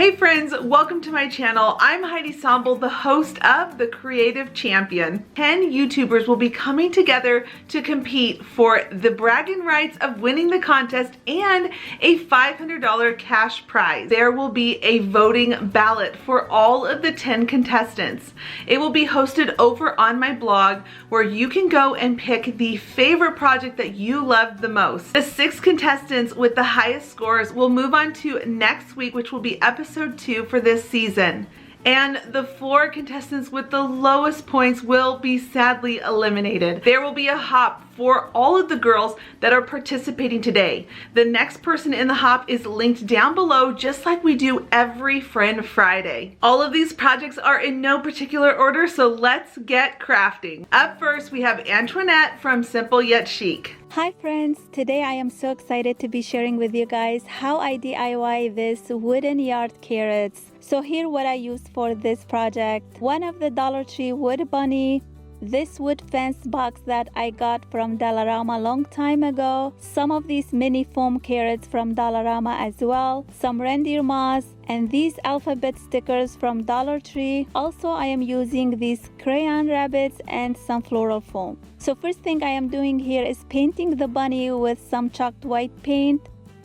Hey friends, welcome to my channel. I'm Heidi Sonboul, the host of The Creative Champion. 10 YouTubers will be coming together to compete for the bragging rights of winning the contest and a $500 cash prize. There will be a voting ballot for all of the 10 contestants. It will be hosted over on my blog where you can go and pick the favorite project that you loved the most. The 6 contestants with the highest scores will move on to next week, which will be episode 2 for this season. And the 4 contestants with the lowest points will be sadly eliminated. There will be a hop for all of the girls that are participating today. The next person in the hop is linked down below, just like we do every Friend Friday. All of these projects are in no particular order, so let's get crafting. Up first, we have Antoinette from Simple Yet Chic. Hi friends, today I am so excited to be sharing with you guys how I DIY this wooden yard carrots. So here what I used for this project: one of the Dollar Tree wood bunny, this wood fence box that I got from Dollarama a long time ago, some of these mini foam carrots from Dollarama as well, some reindeer moss, and these alphabet stickers from Dollar Tree. Also, I am using these crayon rabbits and some floral foam. So first thing I am doing here is painting the bunny with some chalked white paint.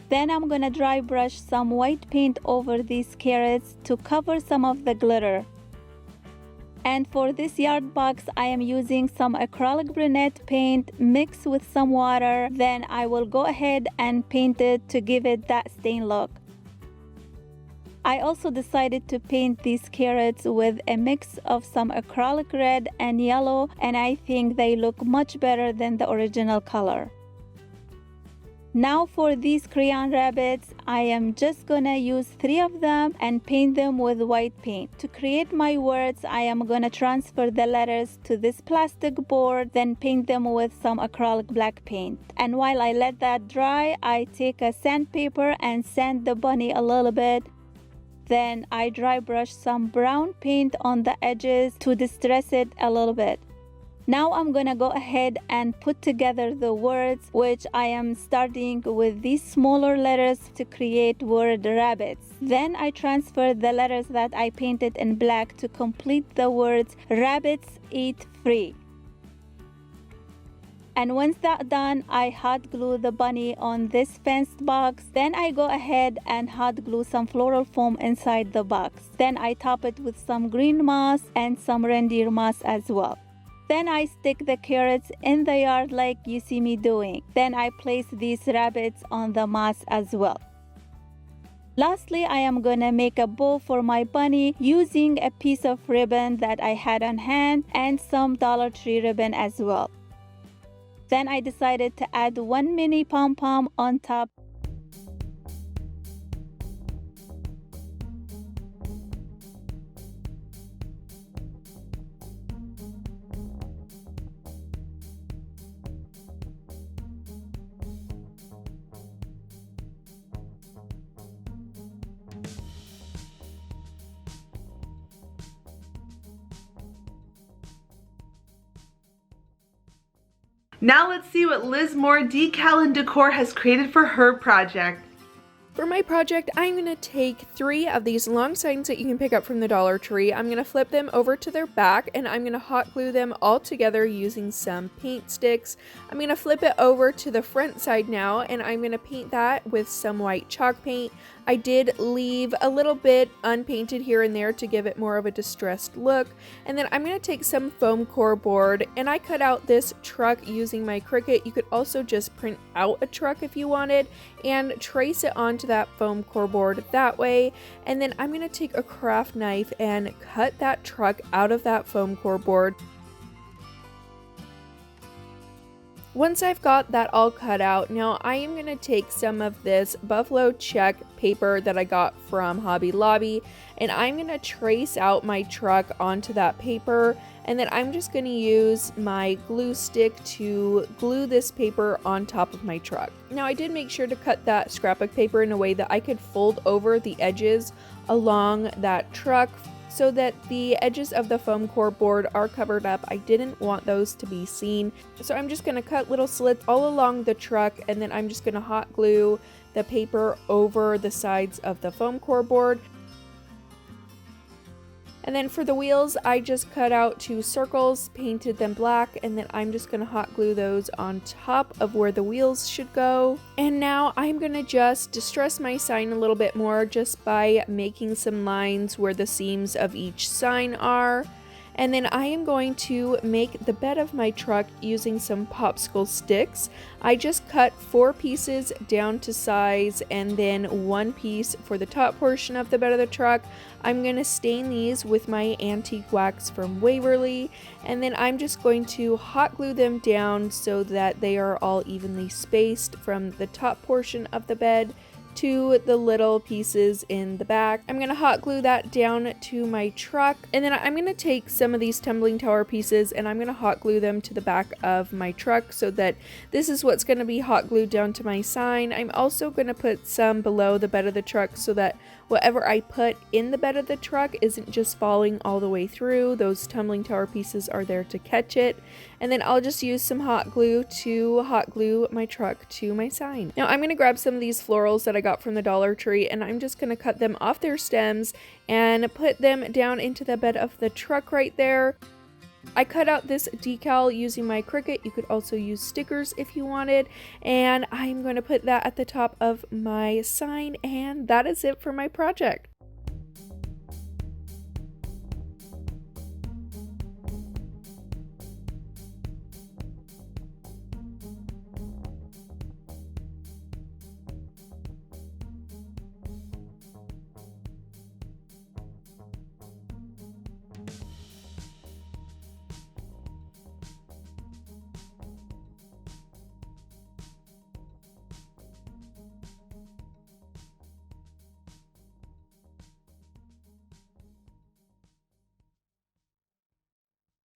Then I'm gonna dry brush some white paint over these carrots to cover some of the glitter. And for this yard box, I am using some acrylic brunette paint mixed with some water. Then I will go ahead and paint it to give it that stain look. I also decided to paint these carrots with a mix of some acrylic red and yellow, and I think they look much better than the original color. Now for these crayon rabbits, I am just gonna use 3 of them and paint them with white paint. To create my words, I am gonna transfer the letters to this plastic board, then paint them with some acrylic black paint. And while I let that dry, I take a sandpaper and sand the bunny a little bit. Then I dry brush some brown paint on the edges to distress it a little bit. Now I'm gonna go ahead and put together the words, which I am starting with these smaller letters to create word rabbits. Then I transfer the letters that I painted in black to complete the words rabbits eat free. And once that's done, I hot glue the bunny on this fenced box. Then I go ahead and hot glue some floral foam inside the box. Then I top it with some green moss and some reindeer moss as well. Then I stick the carrots in the yard like you see me doing. Then I place these rabbits on the moss as well. Lastly, I am gonna make a bow for my bunny using a piece of ribbon that I had on hand and some Dollar Tree ribbon as well. Then I decided to add 1 mini pom-pom on top. Now let's see what Liz Moore Decal and Decor has created for her project. For my project, I'm going to take 3 of these long signs that you can pick up from the Dollar Tree. I'm going to flip them over to their back and I'm going to hot glue them all together using some paint sticks. I'm going to flip it over to the front side now and I'm going to paint that with some white chalk paint. I did leave a little bit unpainted here and there to give it more of a distressed look. And then I'm going to take some foam core board and I cut out this truck using my Cricut. You could also just print out a truck if you wanted and trace it onto that foam core board that way. And then I'm going to take a craft knife and cut that truck out of that foam core board. Once I've got that all cut out, now I am going to take some of this buffalo check paper that I got from Hobby Lobby and I'm going to trace out my truck onto that paper, and then I'm just going to use my glue stick to glue this paper on top of my truck. Now I did make sure to cut that scrapbook paper in a way that I could fold over the edges along that truck so that the edges of the foam core board are covered up. I didn't want those to be seen. So I'm just going to cut little slits all along the truck, and then I'm just going to hot glue the paper over the sides of the foam core board. And then for the wheels, I just cut out 2 circles, painted them black, and then I'm just gonna hot glue those on top of where the wheels should go. And now I'm gonna just distress my sign a little bit more just by making some lines where the seams of each sign are. And then I am going to make the bed of my truck using some popsicle sticks. I just cut 4 pieces down to size and then 1 piece for the top portion of the bed of the truck. I'm going to stain these with my antique wax from Waverly, and then I'm just going to hot glue them down so that they are all evenly spaced from the top portion of the bed to the little pieces in the back. I'm gonna hot glue that down to my truck, and then I'm gonna take some of these tumbling tower pieces and I'm gonna hot glue them to the back of my truck so that this is what's gonna be hot glued down to my sign. I'm also gonna put some below the bed of the truck so that whatever I put in the bed of the truck isn't just falling all the way through. Those tumbling tower pieces are there to catch it. And then I'll just use some hot glue to hot glue my truck to my sign. Now I'm going to grab some of these florals that I got from the Dollar Tree, and I'm just going to cut them off their stems and put them down into the bed of the truck right there. I cut out this decal using my Cricut. You could also use stickers if you wanted, and I'm going to put that at the top of my sign, and that is it for my project.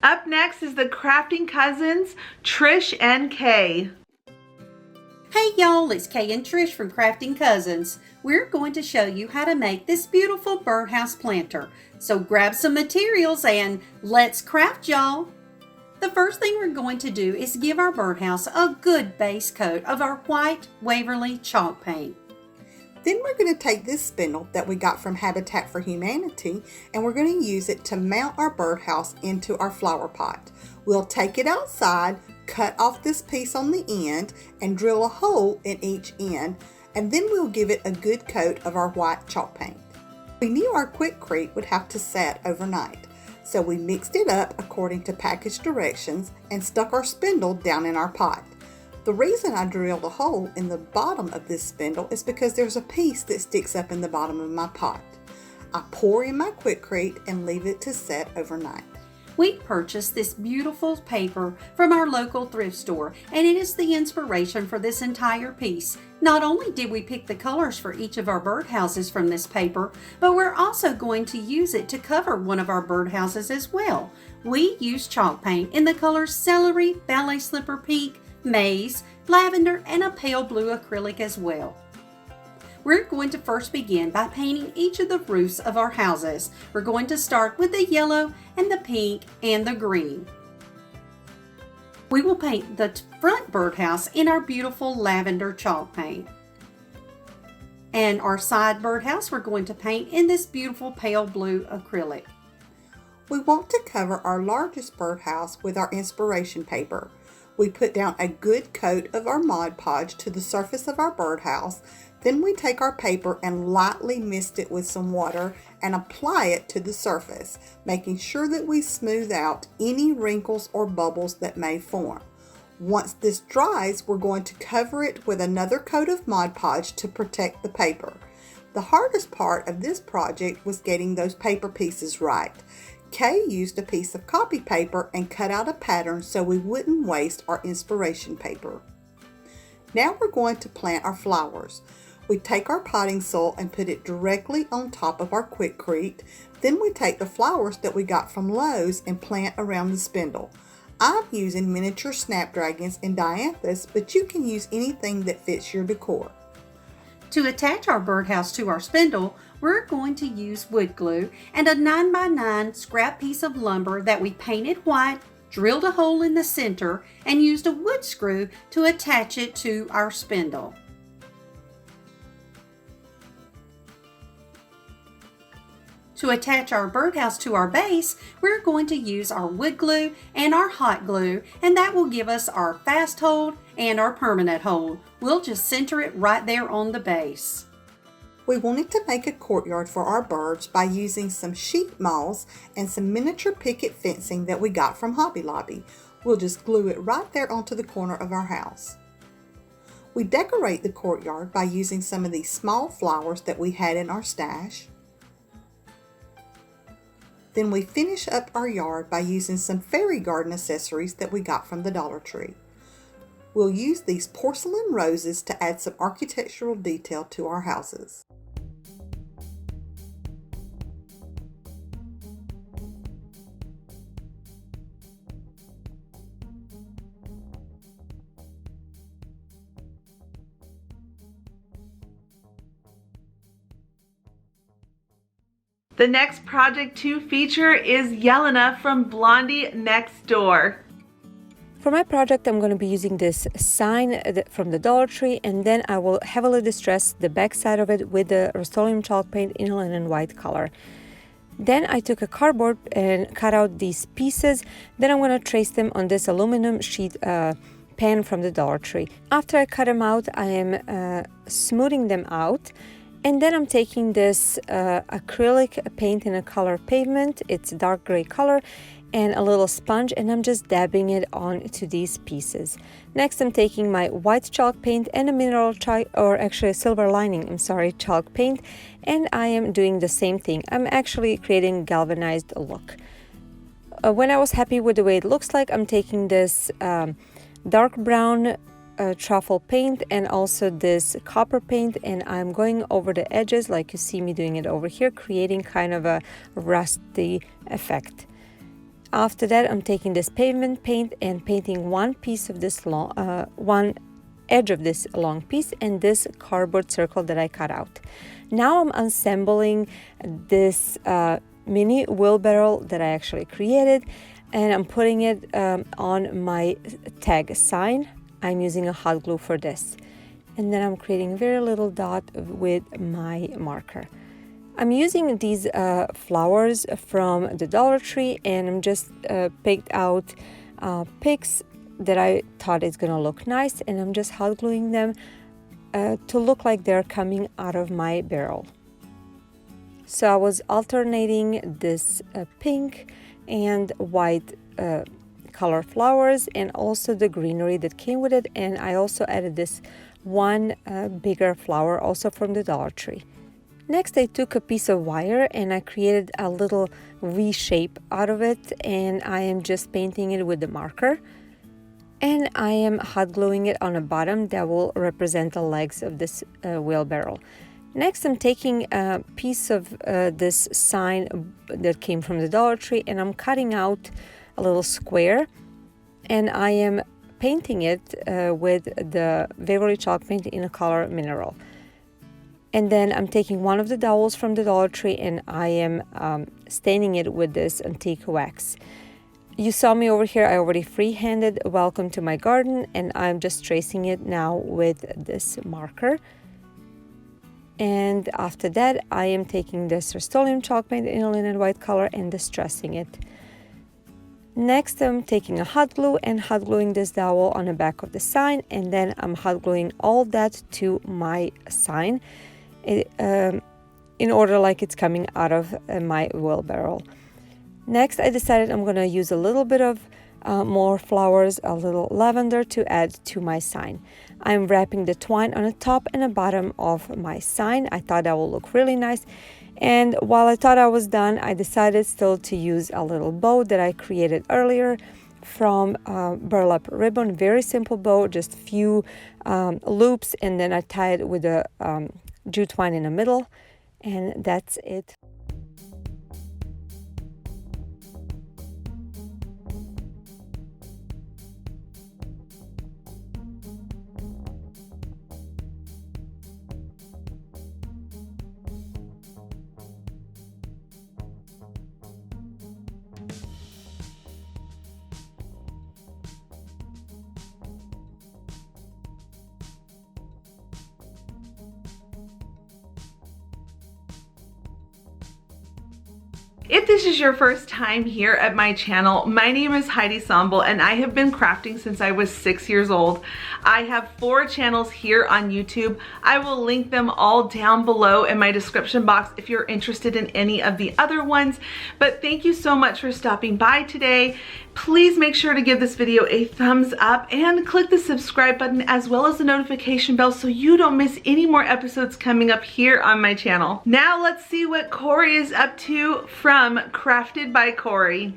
Up next is the crafting cousins, Trish and Kay. Hey y'all, it's Kay and Trish from Crafting Cousins. We're going to show you how to make this beautiful birdhouse planter. So grab some materials and let's craft, y'all. The first thing we're going to do is give our birdhouse a good base coat of our white Waverly chalk paint. Then we're going to take this spindle that we got from Habitat for Humanity and we're going to use it to mount our birdhouse into our flower pot. We'll take it outside, cut off this piece on the end and drill a hole in each end, and then we'll give it a good coat of our white chalk paint. We knew our Quikrete would have to set overnight, so we mixed it up according to package directions and stuck our spindle down in our pot. The reason I drilled a hole in the bottom of this spindle is because there's a piece that sticks up in the bottom of my pot. I pour in my Quikrete and leave it to set overnight. We purchased this beautiful paper from our local thrift store, and it is the inspiration for this entire piece. Not only did we pick the colors for each of our birdhouses from this paper, but we're also going to use it to cover one of our birdhouses as well. We used chalk paint in the colors celery, ballet slipper pink, maize, lavender, and a pale blue acrylic as well. We're going to first begin by painting each of the roofs of our houses. We're going to start with the yellow and the pink and the green. We will paint the front birdhouse in our beautiful lavender chalk paint. And our side birdhouse we're going to paint in this beautiful pale blue acrylic. We want to cover our largest birdhouse with our inspiration paper. We put down a good coat of our Mod Podge to the surface of our birdhouse. Then we take our paper and lightly mist it with some water and apply it to the surface, making sure that we smooth out any wrinkles or bubbles that may form. Once this dries, we're going to cover it with another coat of Mod Podge to protect the paper. The hardest part of this project was getting those paper pieces right. Kay used a piece of copy paper and cut out a pattern so we wouldn't waste our inspiration paper. Now we're going to plant our flowers. We take our potting soil and put it directly on top of our Quikrete. Then we take the flowers that we got from Lowe's and plant around the spindle. I'm using miniature snapdragons and dianthus, but you can use anything that fits your decor. To attach our birdhouse to our spindle, we're going to use wood glue and a 9x9 scrap piece of lumber that we painted white, drilled a hole in the center, and used a wood screw to attach it to our spindle. To attach our birdhouse to our base, we're going to use our wood glue and our hot glue, and that will give us our fast hold and our permanent hold. We'll just center it right there on the base. We wanted to make a courtyard for our birds by using some sheet moss and some miniature picket fencing that we got from Hobby Lobby. We'll just glue it right there onto the corner of our house. We decorate the courtyard by using some of these small flowers that we had in our stash. Then we finish up our yard by using some fairy garden accessories that we got from the Dollar Tree. We'll use these porcelain roses to add some architectural detail to our houses. The next project to feature is Yelena from BlondieNextDoor. For my project, I'm going to be using this sign from the Dollar Tree, and then I will heavily distress the back side of it with the Rust-Oleum chalk paint in a linen white color. Then I took a cardboard and cut out these pieces. Then I'm going to trace them on this aluminum sheet pan from the Dollar Tree. After I cut them out, I am smoothing them out. And then I'm taking this acrylic paint in a color pavement. It's a dark gray color, and a little sponge, and I'm just dabbing it onto these pieces. Next, I'm taking my white chalk paint and a mineral chalk, or actually a silver lining, chalk paint, and I am doing the same thing. I'm actually creating a galvanized look. When I was happy with the way it looks like, I'm taking this dark brown truffle paint and also this copper paint, and I'm going over the edges like you see me doing it over here, creating kind of a rusty effect. After that, I'm taking this pavement paint and painting one piece of this one edge of this long piece and this cardboard circle that I cut out. Now I'm assembling this mini wheelbarrow that I actually created, and I'm putting it on my tag sign. I'm using a hot glue for this, and then I'm creating a very little dot with my marker. I'm using these flowers from the Dollar Tree, and I'm just picked out picks that I thought is gonna look nice, and I'm just hot gluing them to look like they're coming out of my barrel. So I was alternating this pink and white color flowers and also the greenery that came with it, and I also added this one bigger flower also from the Dollar Tree. Next, I took a piece of wire and I created a little V shape out of it, and I am just painting it with the marker, and I am hot gluing it on the bottom that will represent the legs of this wheelbarrow. Next, I'm taking a piece of this sign that came from the Dollar Tree, and I'm cutting out a little square, and I am painting it with the Waverly chalk paint in a color mineral. And then I'm taking one of the dowels from the Dollar Tree and I am staining it with this antique wax. You saw me over here, I already freehanded welcome to my garden, and I'm just tracing it now with this marker. And after that, I am taking this Rust-Oleum chalk paint in a linen white color and distressing it. Next, I'm taking a hot glue and hot gluing this dowel on the back of the sign, and then I'm hot gluing all that to my sign in order like it's coming out of my wheelbarrow. Next, I decided I'm going to use a little bit of more flowers, a little lavender to add to my sign. I'm wrapping the twine on the top and the bottom of my sign. I thought that will look really nice. And while I thought I was done, I decided still to use a little bow that I created earlier from burlap ribbon. Very simple bow, just few loops, and then I tie it with a jute twine in the middle, and that's it. If this is your first time here at my channel, my name is Heidi Sonboul and I have been crafting since I was 6 years old. I have 4 channels here on YouTube. I will link them all down below in my description box if you're interested in any of the other ones. But thank you so much for stopping by today. Please make sure to give this video a thumbs up and click the subscribe button as well as the notification bell so you don't miss any more episodes coming up here on my channel. Now let's see what Corie is up to from Crafted by Corie.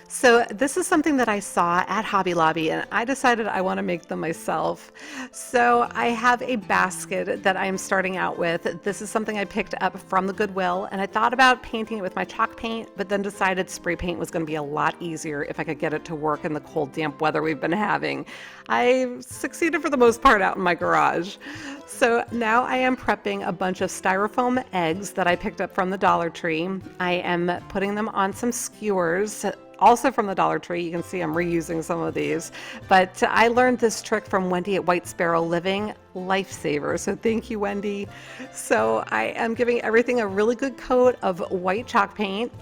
So this is something that I saw at Hobby Lobby and I decided I want to make them myself. So I have a basket that I'm starting out with. This is something I picked up from the Goodwill and I thought about painting it with my chalk paint, but then decided spray paint was going to be a lot easier if I could get it to work in the cold, damp weather we've been having. I succeeded for the most part out in my garage. So now I am prepping a bunch of styrofoam eggs that I picked up from the Dollar Tree. I am putting them on some skewers, also from the Dollar Tree. You can see I'm reusing some of these, but I learned this trick from Wendy at White Sparrow Living. Lifesaver. So thank you, Wendy. So I am giving everything a really good coat of white chalk paint.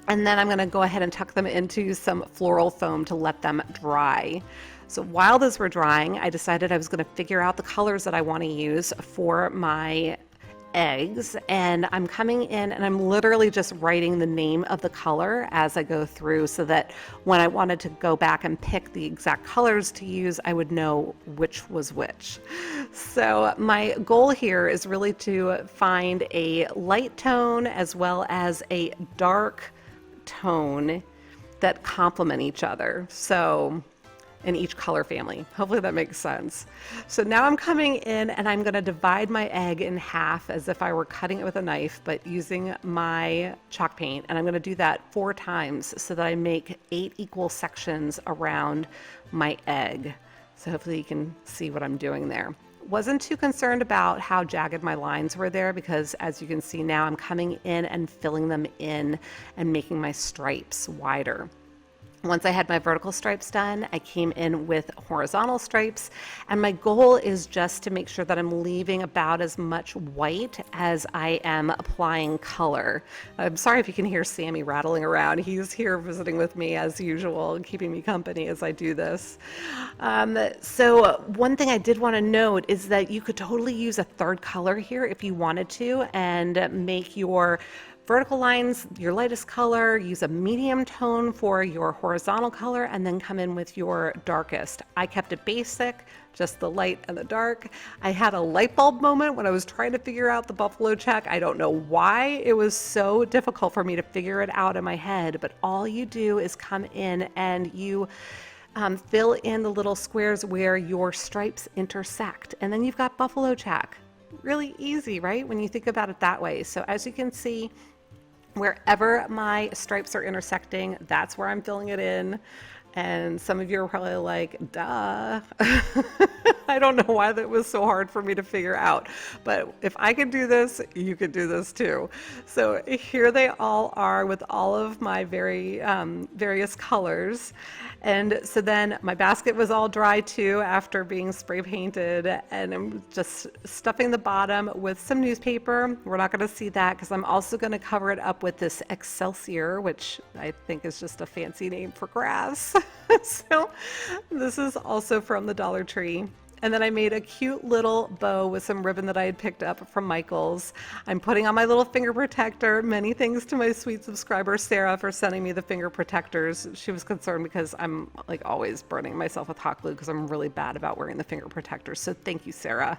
And then I'm going to go ahead and tuck them into some floral foam to let them dry. So while those were drying, I decided I was going to figure out the colors that I want to use for my eggs, and I'm coming in and I'm literally just writing the name of the color as I go through so that when I wanted to go back and pick the exact colors to use, I would know which was which. So my goal here is really to find a light tone as well as a dark tone that complement each other. So in each color family. Hopefully that makes sense. So now I'm coming in and I'm going to divide my egg in half as if I were cutting it with a knife, but using my chalk paint. And I'm going to do that 4 times so that I make 8 equal sections around my egg. So hopefully you can see what I'm doing there. Wasn't too concerned about how jagged my lines were there because as you can see now I'm coming in and filling them in and making my stripes wider. Once I had my vertical stripes done, I came in with horizontal stripes, and my goal is just to make sure that I'm leaving about as much white as I am applying color. I'm sorry if you can hear Sammy rattling around. He's here visiting with me as usual, keeping me company as I do this. So one thing I did want to note is that you could totally use a third color here if you wanted to and make your vertical lines your lightest color, use a medium tone for your horizontal color, and then come in with your darkest. I kept it basic, just the light and the dark. I had a light bulb moment when I was trying to figure out the buffalo check. I don't know why it was so difficult for me to figure it out in my head, but all you do is come in and you fill in the little squares where your stripes intersect, and then you've got buffalo check. Really easy, right? When you think about it that way. So as you can see, wherever my stripes are intersecting, that's where I'm filling it in. And some of you are probably like, duh. I don't know why that was so hard for me to figure out. But if I could do this, you could do this too. So here they all are with all of my various colors. And so then my basket was all dry too after being spray painted, and I'm just stuffing the bottom with some newspaper. We're not going to see that because I'm also going to cover it up with this Excelsior, which I think is just a fancy name for grass. So this is also from the Dollar Tree. And then I made a cute little bow with some ribbon that I had picked up from Michael's. I'm putting on my little finger protector. Many thanks to my sweet subscriber, Sarah, for sending me the finger protectors. She was concerned because I'm like always burning myself with hot glue because I'm really bad about wearing the finger protectors. So thank you, Sarah.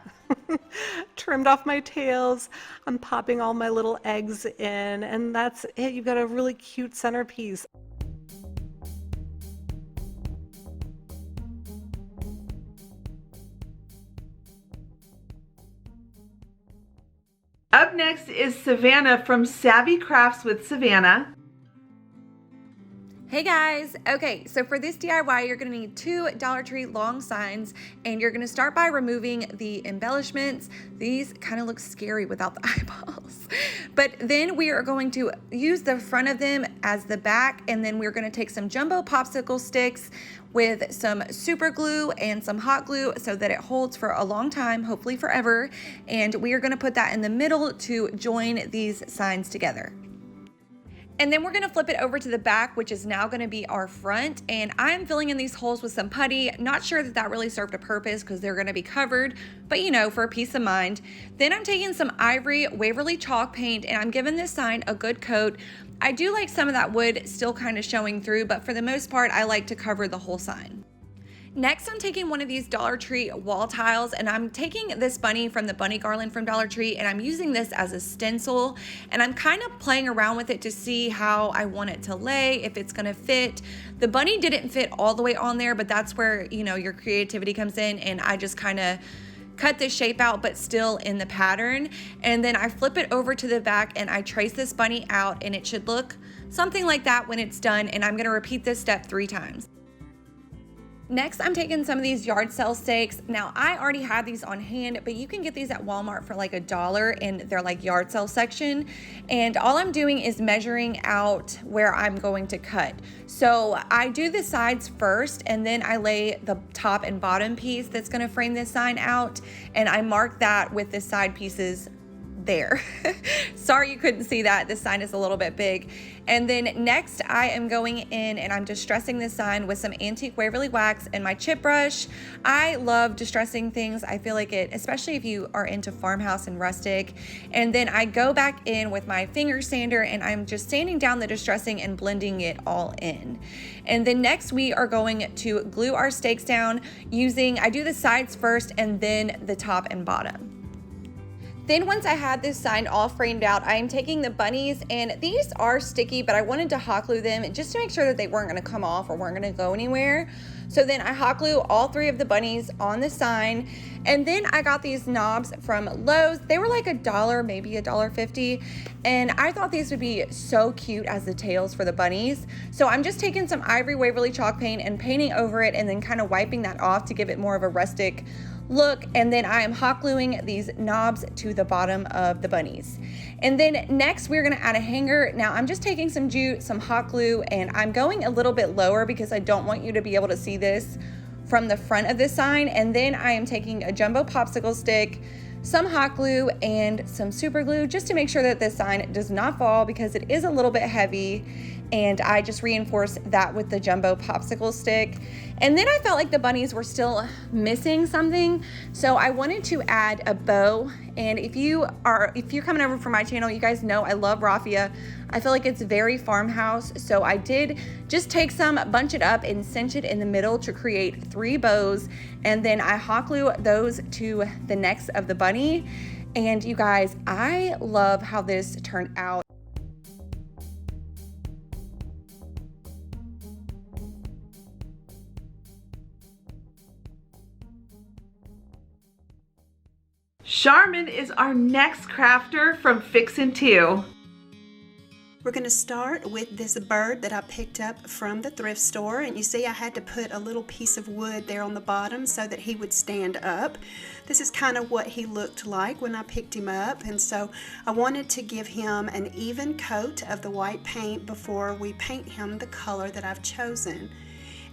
Trimmed off my tails. I'm popping all my little eggs in, and that's it. You've got a really cute centerpiece. Up next is Savannah from SavvyCraftsWithSavannah. Hey guys! Okay, so for this DIY, you're going to need 2 Dollar Tree long signs, and you're going to start by removing the embellishments. These kind of look scary without the eyeballs. But then we are going to use the front of them as the back, and then we're going to take some jumbo popsicle sticks with some super glue and some hot glue so that it holds for a long time, hopefully forever. And we are going to put that in the middle to join these signs together. And then we're gonna flip it over to the back, which is now gonna be our front. And I'm filling in these holes with some putty. Not sure that that really served a purpose because they're gonna be covered, but you know, for peace of mind. Then I'm taking some Ivory Waverly chalk paint and I'm giving this sign a good coat. I do like some of that wood still kind of showing through, but for the most part, I like to cover the whole sign. Next, I'm taking one of these Dollar Tree wall tiles and I'm taking this bunny from the bunny garland from Dollar Tree and I'm using this as a stencil and I'm kind of playing around with it to see how I want it to lay, if it's gonna fit. The bunny didn't fit all the way on there, but that's where, you know, your creativity comes in, and I just kind of cut this shape out but still in the pattern. And then I flip it over to the back and I trace this bunny out and it should look something like that when it's done, and I'm gonna repeat this step 3 times. Next, I'm taking some of these yard sale stakes. Now, I already had these on hand, but you can get these at Walmart for like $1 in their like yard sale section. And all I'm doing is measuring out where I'm going to cut. So I do the sides first, and then I lay the top and bottom piece that's gonna frame this sign out, and I mark that with the side pieces there. Sorry you couldn't see that. This sign is a little bit big. And then next I am going in and I'm distressing this sign with some antique Waverly wax and my chip brush. I love distressing things. I feel like it, especially if you are into farmhouse and rustic. And then I go back in with my finger sander and I'm just sanding down the distressing and blending it all in. And then next we are going to glue our stakes down using, I do the sides first and then the top and bottom. Then once I had this sign all framed out, I am taking the bunnies, and these are sticky, but I wanted to hot glue them just to make sure that they weren't gonna come off or weren't gonna go anywhere. So then I hot glue all 3 of the bunnies on the sign. And then I got these knobs from Lowe's. They were like $1, maybe $1.50. And I thought these would be so cute as the tails for the bunnies. So I'm just taking some Ivory Waverly chalk paint and painting over it and then kind of wiping that off to give it more of a rustic look. And then I am hot gluing these knobs to the bottom of the bunnies. And then next we're gonna add a hanger. Now I'm just taking some jute, some hot glue, and I'm going a little bit lower because I don't want you to be able to see this from the front of the sign. And then I am taking a jumbo popsicle stick, some hot glue, and some super glue just to make sure that this sign does not fall because it is a little bit heavy. And I just reinforce that with the jumbo popsicle stick. And then I felt like the bunnies were still missing something, so I wanted to add a bow. And if you're coming over from my channel, you guys know I love raffia. I feel like it's very farmhouse, so I did just take some, bunch it up, and cinch it in the middle to create 3 bows. And then I hot glue those to the necks of the bunny. And you guys, I love how this turned out. Charmin is our next crafter from Fixin To. We're going to start with this bird that I picked up from the thrift store, and you see I had to put a little piece of wood there on the bottom so that he would stand up. This is kind of what he looked like when I picked him up, and so I wanted to give him an even coat of the white paint before we paint him the color that I've chosen.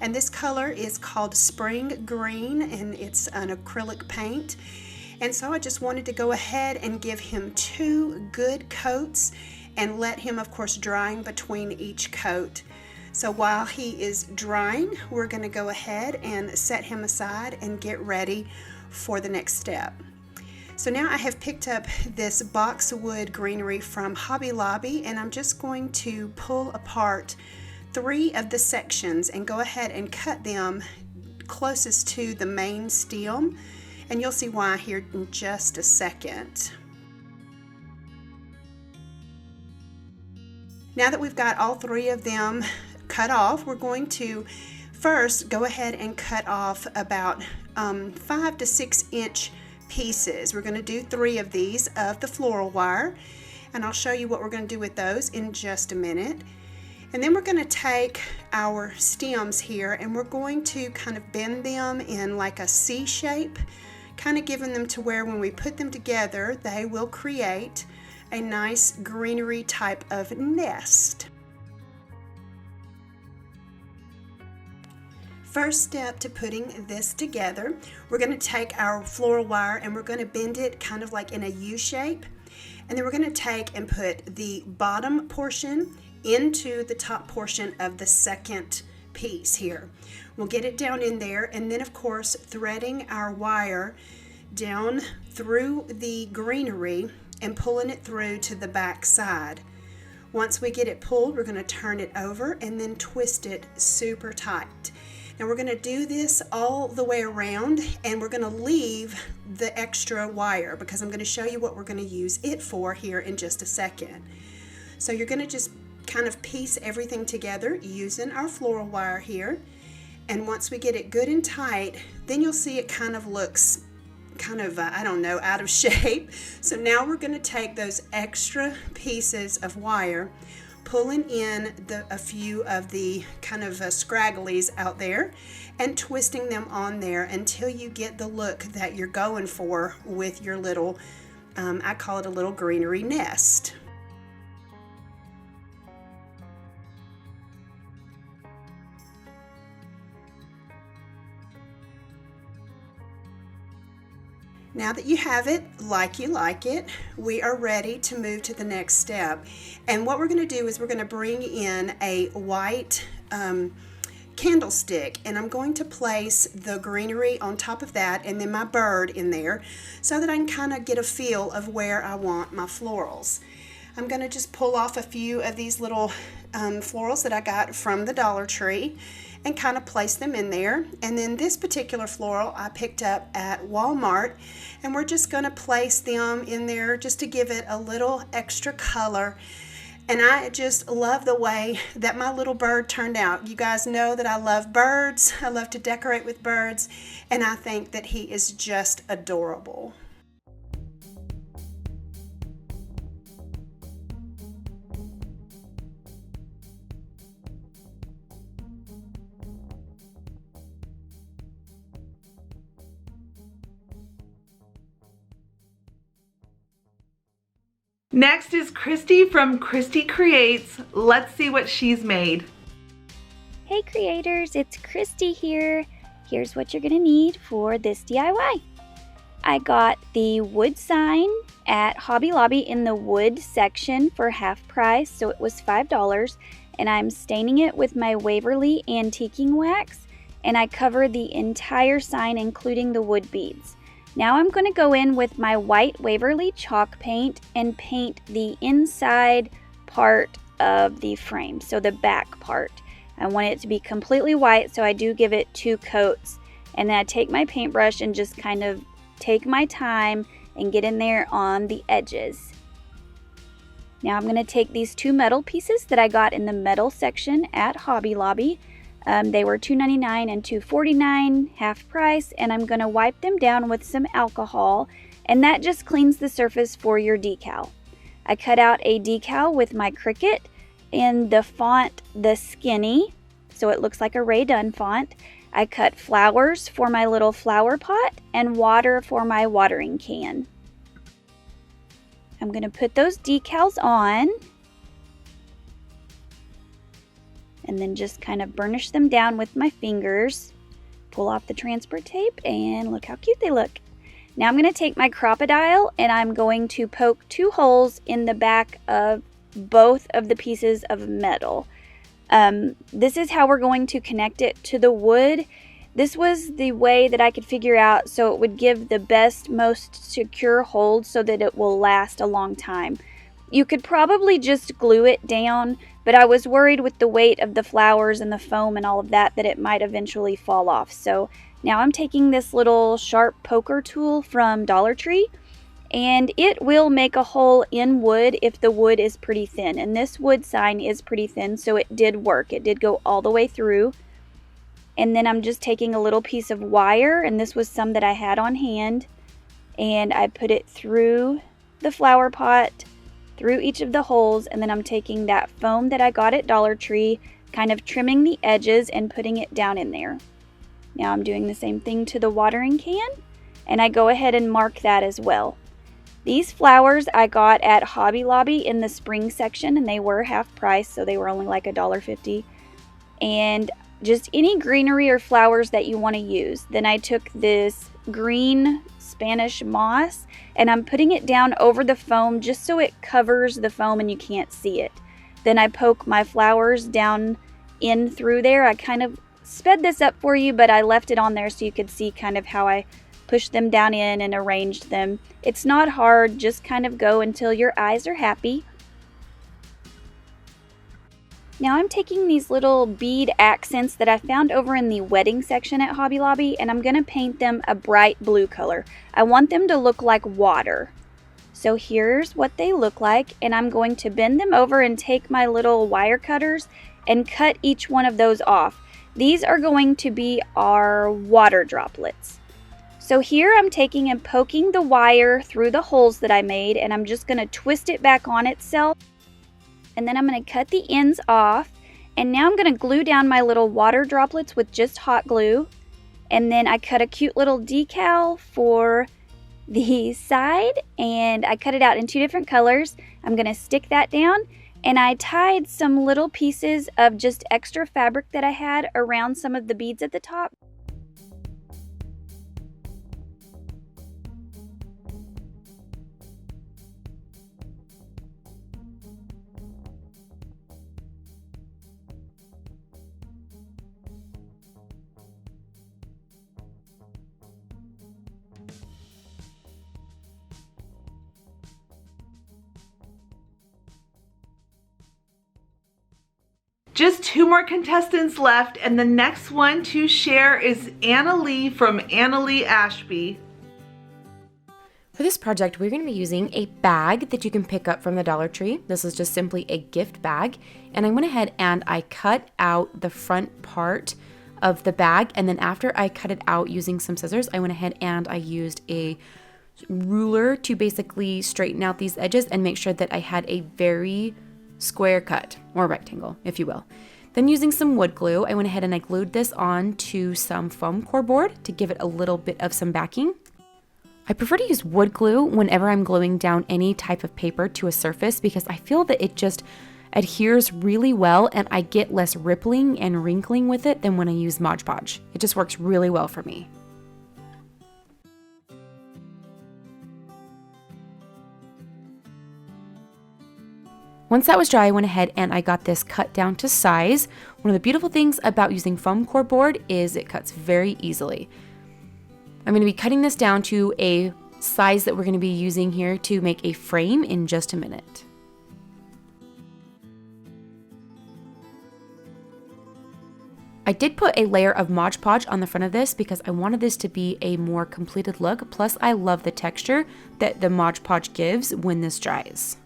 And this color is called Spring Green, and it's an acrylic paint. And so I just wanted to go ahead and give him 2 good coats and let him, of course, drying between each coat. So while he is drying, we're going to go ahead and set him aside and get ready for the next step. So now I have picked up this boxwood greenery from Hobby Lobby, and I'm just going to pull apart 3 of the sections and go ahead and cut them closest to the main stem. And you'll see why here in just a second. Now that we've got all 3 of them cut off, we're going to first go ahead and cut off about 5 to 6 inch pieces. We're going to do 3 of these of the floral wire, and I'll show you what we're going to do with those in just a minute. And then we're going to take our stems here and we're going to kind of bend them in like a C shape, kind of giving them to where when we put them together, they will create a nice greenery type of nest. First step to putting this together, we're going to take our floral wire and we're going to bend it kind of like in a U shape. And then we're going to take and put the bottom portion into the top portion of the second piece here. We'll get it down in there, and then of course threading our wire down through the greenery and pulling it through to the back side. Once we get it pulled, we're going to turn it over and then twist it super tight. Now we're going to do this all the way around, and we're going to leave the extra wire because I'm going to show you what we're going to use it for here in just a second. So you're going to just kind of piece everything together using our floral wire here, and once we get it good and tight, then you'll see it kind of looks I don't know, out of shape. So now we're going to take those extra pieces of wire, pulling in a few of the kind of scragglies out there and twisting them on there until you get the look that you're going for with your little, I call it a little greenery nest. Now that you have it like you like it, we are ready to move to the next step. And what we're going to do is we're going to bring in a white candlestick, and I'm going to place the greenery on top of that and then my bird in there so that I can kind of get a feel of where I want my florals. I'm going to just pull off a few of these little florals that I got from the Dollar Tree and kind of place them in there. And then this particular floral I picked up at Walmart, and we're just going to place them in there just to give it a little extra color. And I just love the way that my little bird turned out. You guys know that I love birds. I love to decorate with birds, and I think that he is just adorable. Next is Christi from Christi Creates. Let's see what she's made. Hey creators, it's Christi here. Here's what you're gonna need for this DIY. I got the wood sign at Hobby Lobby in the wood section for half price, so it was $5, and I'm staining it with my Waverly antiquing wax, and I covered the entire sign including the wood beads. Now I'm going to go in with my white Waverly chalk paint and paint the inside part of the frame, so the back part. I want it to be completely white, so I do give it 2 coats. And then I take my paintbrush and just kind of take my time and get in there on the edges. Now I'm going to take these 2 metal pieces that I got in the metal section at Hobby Lobby. They were $2.99 and $2.49, half price, and I'm going to wipe them down with some alcohol, and that just cleans the surface for your decal. I cut out a decal with my Cricut in the font The Skinny, so it looks like a Ray Dunn font. I cut flowers for my little flower pot and water for my watering can. I'm going to put those decals on, and then just kind of burnish them down with my fingers. Pull off the transfer tape, and look how cute they look. Now I'm going to take my Crop-A-Dile, and I'm going to poke 2 holes in the back of both of the pieces of metal. This is how we're going to connect it to the wood. This was the way that I could figure out so it would give the best, most secure hold so that it will last a long time. You could probably just glue it down, but I was worried with the weight of the flowers and the foam and all of that it might eventually fall off. So now I'm taking this little sharp poker tool from Dollar Tree, and it will make a hole in wood if the wood is pretty thin. And this wood sign is pretty thin, so it did work. It did go all the way through. And then I'm just taking a little piece of wire, and this was some that I had on hand, and I put it through the flower pot, through each of the holes, and then I'm taking that foam that I got at Dollar Tree, kind of trimming the edges and putting it down in there. Now I'm doing the same thing to the watering can, and I go ahead and mark that as well. These flowers I got at Hobby Lobby in the spring section, and they were half price, so they were only like $1.50. And just any greenery or flowers that you want to use. Then I took this green Spanish moss, and I'm putting it down over the foam just so it covers the foam and you can't see it. Then I poke my flowers down in through there. I kind of sped this up for you, but I left it on there so you could see kind of how I pushed them down in and arranged them. It's not hard, just kind of go until your eyes are happy. Now I'm taking these little bead accents that I found over in the wedding section at Hobby Lobby, and I'm going to paint them a bright blue color. I want them to look like water. So here's what they look like, and I'm going to bend them over and take my little wire cutters and cut each one of those off. These are going to be our water droplets. So here I'm taking and poking the wire through the holes that I made, and I'm just going to twist it back on itself. And then I'm going to cut the ends off, and now I'm going to glue down my little water droplets with just hot glue. And then I cut a cute little decal for the side, and I cut it out in 2 different colors. I'm going to stick that down, and I tied some little pieces of just extra fabric that I had around some of the beads at the top. Just 2 more contestants left, and the next one to share is Annalee from Annalee Ashby. For this project, we're going to be using a bag that you can pick up from the Dollar Tree. This is just simply a gift bag. And I went ahead and I cut out the front part of the bag. And then after I cut it out using some scissors, I went ahead and I used a ruler to basically straighten out these edges and make sure that I had a very square cut, or rectangle, if you will. Then using some wood glue, I went ahead and I glued this on to some foam core board to give it a little bit of some backing. I prefer to use wood glue whenever I'm gluing down any type of paper to a surface because I feel that it just adheres really well and I get less rippling and wrinkling with it than when I use Mod Podge. It just works really well for me. Once that was dry, I went ahead and I got this cut down to size. One of the beautiful things about using foam core board is it cuts very easily. I'm going to be cutting this down to a size that we're going to be using here to make a frame in just a minute. I did put a layer of Mod Podge on the front of this because I wanted this to be a more completed look. Plus, I love the texture that the Mod Podge gives when this dries.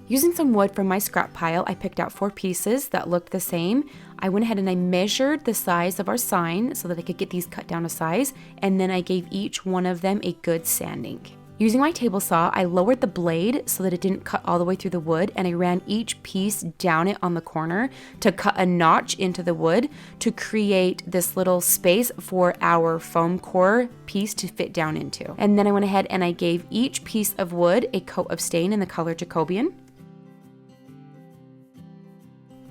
Using some wood from my scrap pile, I picked out 4 pieces that looked the same. I went ahead and I measured the size of our sign so that I could get these cut down to size, and then I gave each one of them a good sanding. Using my table saw, I lowered the blade so that it didn't cut all the way through the wood, and I ran each piece down it on the corner to cut a notch into the wood to create this little space for our foam core piece to fit down into. And then I went ahead and I gave each piece of wood a coat of stain in the color Jacobian.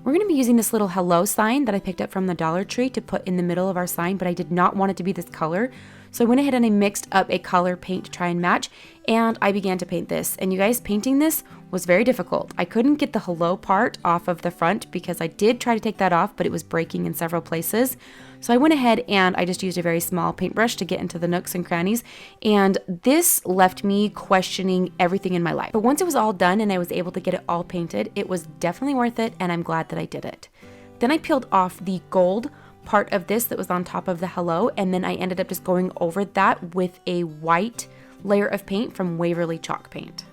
We're going to be using this little hello sign that I picked up from the Dollar Tree to put in the middle of our sign, but I did not want it to be this color. So I went ahead and I mixed up a color paint to try and match, and I began to paint this. And you guys, painting this was very difficult. I couldn't get the hello part off of the front because I did try to take that off, but it was breaking in several places. So I went ahead and I just used a very small paintbrush to get into the nooks and crannies, and this left me questioning everything in my life. But once it was all done and I was able to get it all painted, it was definitely worth it, and I'm glad that I did it. Then I peeled off the gold part of this that was on top of the hello, and then I ended up just going over that with a white layer of paint from Waverly Chalk Paint.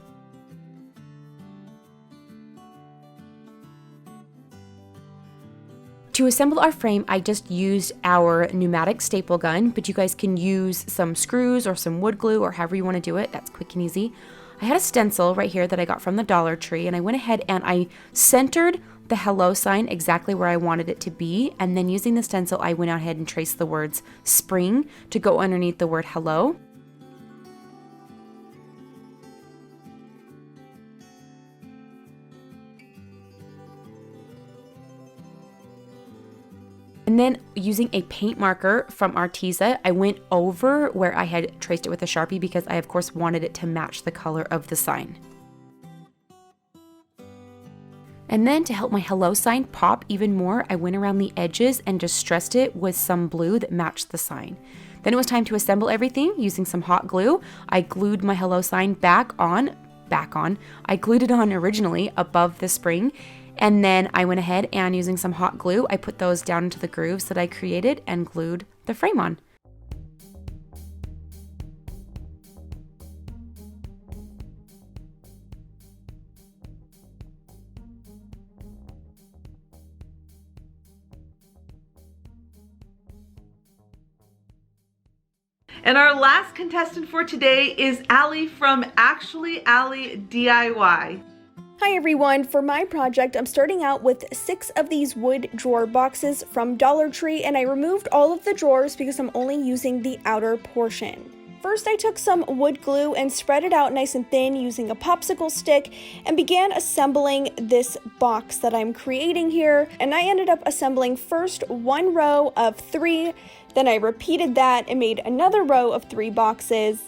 To assemble our frame, I just used our pneumatic staple gun, but you guys can use some screws or some wood glue or however you want to do it. That's quick and easy. I had a stencil right here that I got from the Dollar Tree, and I went ahead and I centered the hello sign exactly where I wanted it to be, and then using the stencil, I went ahead and traced the words spring to go underneath the word hello. And then using a paint marker from Arteza, I went over where I had traced it with a Sharpie because I of course wanted it to match the color of the sign. And then to help my hello sign pop even more, I went around the edges and distressed it with some blue that matched the sign. Then it was time to assemble everything using some hot glue. I glued my hello sign back on. I glued it on originally above the spring. And then I went ahead and using some hot glue, I put those down into the grooves that I created and glued the frame on. And our last contestant for today is Alli from Actually Alli DIY. Hi everyone, for my project I'm starting out with 6 of these wood drawer boxes from Dollar Tree, and I removed all of the drawers because I'm only using the outer portion. First I took some wood glue and spread it out nice and thin using a popsicle stick and began assembling this box that I'm creating here, and I ended up assembling first 1 row of 3, then I repeated that and made another row of 3 boxes,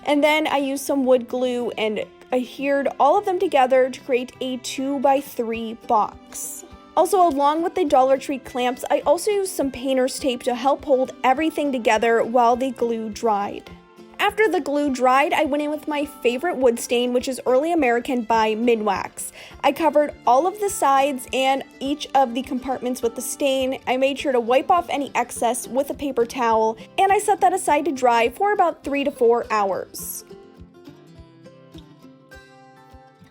and then I used some wood glue and adhered all of them together to create a 2x3 box. Also, along with the Dollar Tree clamps, I also used some painter's tape to help hold everything together while the glue dried. After the glue dried, I went in with my favorite wood stain, which is Early American by Minwax. I covered all of the sides and each of the compartments with the stain. I made sure to wipe off any excess with a paper towel, and I set that aside to dry for about 3 to 4 hours.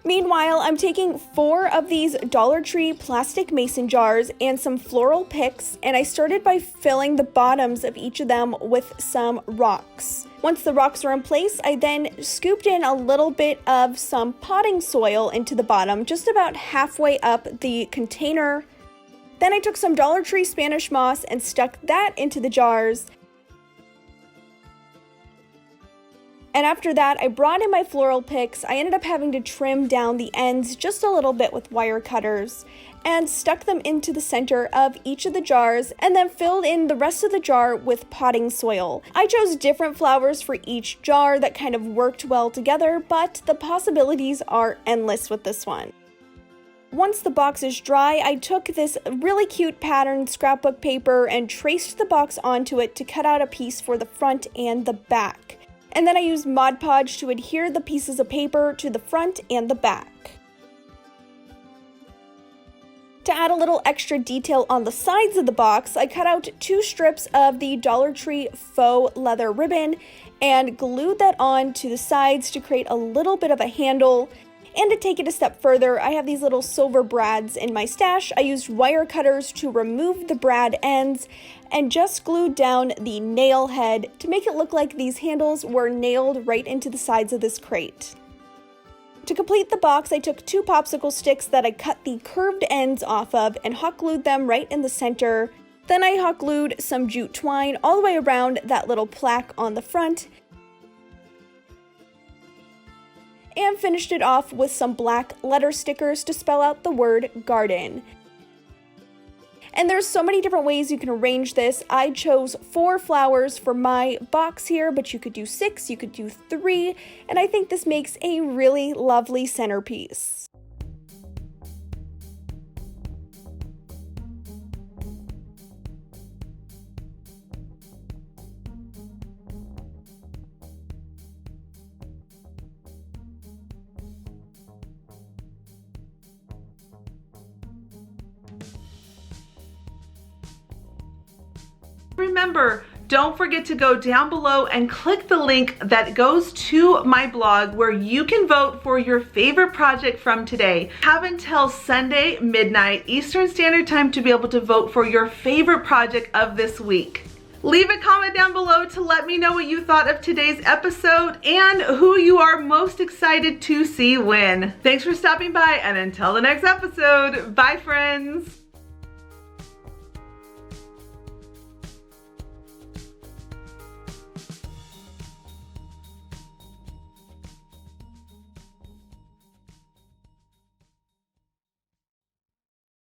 Meanwhile, I'm taking 4 of these Dollar Tree plastic mason jars and some floral picks, and I started by filling the bottoms of each of them with some rocks. Once the rocks were in place, I then scooped in a little bit of some potting soil into the bottom, just about halfway up the container. Then I took some Dollar Tree Spanish moss and stuck that into the jars. And after that, I brought in my floral picks. I ended up having to trim down the ends just a little bit with wire cutters and stuck them into the center of each of the jars and then filled in the rest of the jar with potting soil. I chose different flowers for each jar that kind of worked well together, but the possibilities are endless with this one. Once the box is dry, I took this really cute patterned scrapbook paper and traced the box onto it to cut out a piece for the front and the back. And then I used Mod Podge to adhere the pieces of paper to the front and the back. To add a little extra detail on the sides of the box, I cut out 2 strips of the Dollar Tree faux leather ribbon and glued that on to the sides to create a little bit of a handle. And to take it a step further, I have these little silver brads in my stash. I used wire cutters to remove the brad ends and just glued down the nail head to make it look like these handles were nailed right into the sides of this crate. To complete the box, I took 2 popsicle sticks that I cut the curved ends off of and hot glued them right in the center. Then I hot glued some jute twine all the way around that little plaque on the front and finished it off with some black letter stickers to spell out the word garden. And there's so many different ways you can arrange this. I chose 4 flowers for my box here, but you could do 6, you could do 3, and I think this makes a really lovely centerpiece. Remember, don't forget to go down below and click the link that goes to my blog where you can vote for your favorite project from today. Have until Sunday midnight Eastern Standard Time to be able to vote for your favorite project of this week. Leave a comment down below to let me know what you thought of today's episode and who you are most excited to see win. Thanks for stopping by, and until the next episode, bye friends!